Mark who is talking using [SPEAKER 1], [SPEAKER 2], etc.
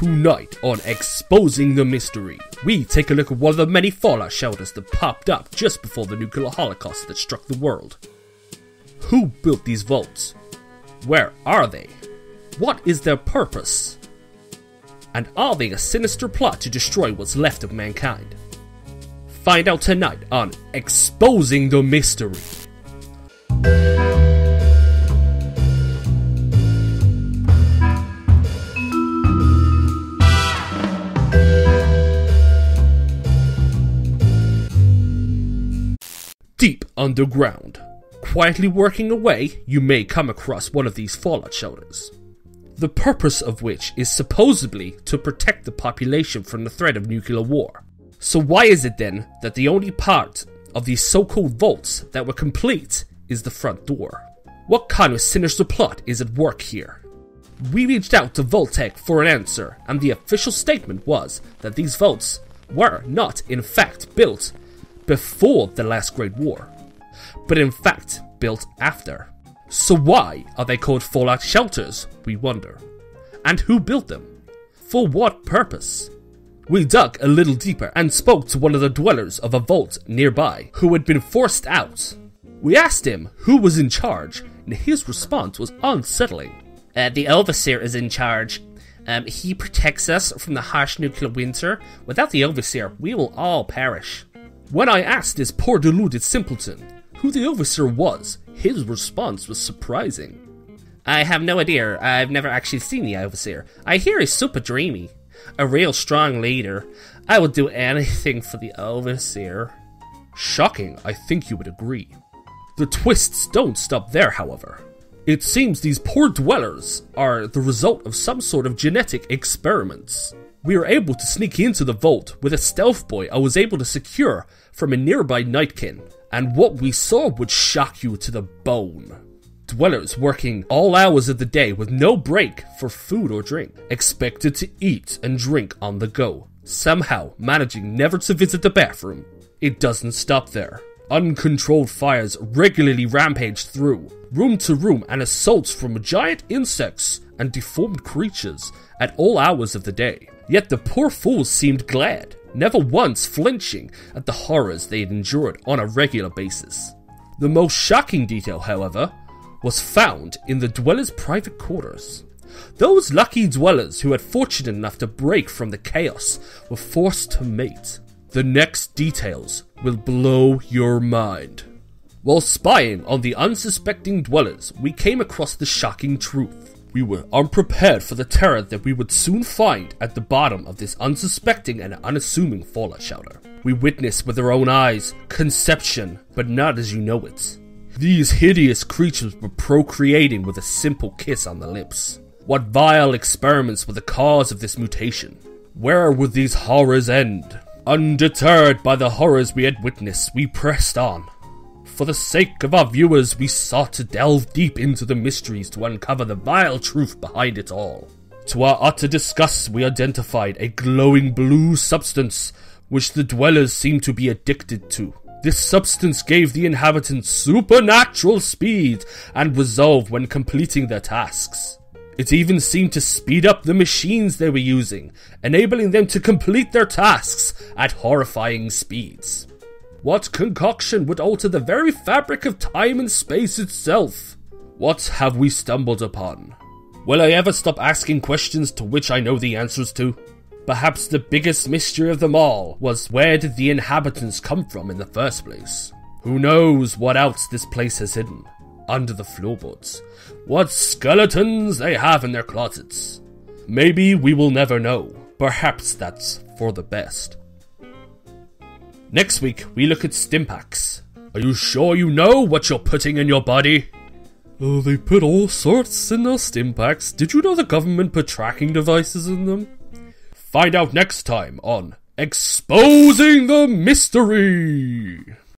[SPEAKER 1] Tonight on Exposing the Mystery, we take a look at one of the many fallout shelters that popped up just before the nuclear holocaust that struck the world. Who built these vaults? Where are they? What is their purpose? And are they a sinister plot to destroy what's left of mankind? Find out tonight on Exposing the Mystery. Deep underground, quietly working away, you may come across one of these fallout shelters. The purpose of which is supposedly to protect the population from the threat of nuclear war. So why is it then that the only part of these so-called vaults that were complete is the front door? What kind of sinister plot is at work here? We reached out to Vault-Tec for an answer, and the official statement was that these vaults were not in fact built before the last Great War, but in fact built after. So why are they called fallout shelters, we wonder? And who built them? For what purpose? We dug a little deeper and spoke to one of the dwellers of a vault nearby who had been forced out. We asked him who was in charge, and his response was unsettling.
[SPEAKER 2] The Overseer is in charge. He protects us from the harsh nuclear winter. Without the Overseer, we will all perish.
[SPEAKER 1] When I asked this poor deluded simpleton who the Overseer was, his response was surprising.
[SPEAKER 2] I have no idea. I've never actually seen the Overseer. I hear he's super dreamy. A real strong leader. I would do anything for the Overseer.
[SPEAKER 1] Shocking, I think you would agree. The twists don't stop there, however. It seems these poor dwellers are the result of some sort of genetic experiments. We were able to sneak into the vault with a stealth buoy I was able to secure from a nearby nightkin, and what we saw would shock you to the bone. Dwellers working all hours of the day with no break for food or drink, expected to eat and drink on the go, somehow managing never to visit the bathroom. It doesn't stop there. Uncontrolled fires regularly rampage through, room to room, and assaults from giant insects and deformed creatures at all hours of the day. Yet the poor fools seemed glad, never once flinching at the horrors they had endured on a regular basis. The most shocking detail, however, was found in the dwellers' private quarters. Those lucky dwellers who had fortunate enough to break from the chaos were forced to mate. The next details will blow your mind. While spying on the unsuspecting dwellers, we came across the shocking truth. We were unprepared for the terror that we would soon find at the bottom of this unsuspecting and unassuming fallout shelter. We witnessed with our own eyes conception, but not as you know it. These hideous creatures were procreating with a simple kiss on the lips. What vile experiments were the cause of this mutation? Where would these horrors end? Undeterred by the horrors we had witnessed, we pressed on. For the sake of our viewers, we sought to delve deep into the mysteries to uncover the vile truth behind it all. To our utter disgust, we identified a glowing blue substance which the dwellers seemed to be addicted to. This substance gave the inhabitants supernatural speed and resolve when completing their tasks. It even seemed to speed up the machines they were using, enabling them to complete their tasks at horrifying speeds. What concoction would alter the very fabric of time and space itself? What have we stumbled upon? Will I ever stop asking questions to which I know the answers to? Perhaps the biggest mystery of them all was, where did the inhabitants come from in the first place? Who knows what else this place has hidden under the floorboards? What skeletons they have in their closets? Maybe we will never know. Perhaps that's for the best. Next week, we look at Stimpaks. Are you sure you know what you're putting in your body? Oh, they put all sorts in those Stimpaks. Did you know the government put tracking devices in them? Find out next time on Exposing the Mystery!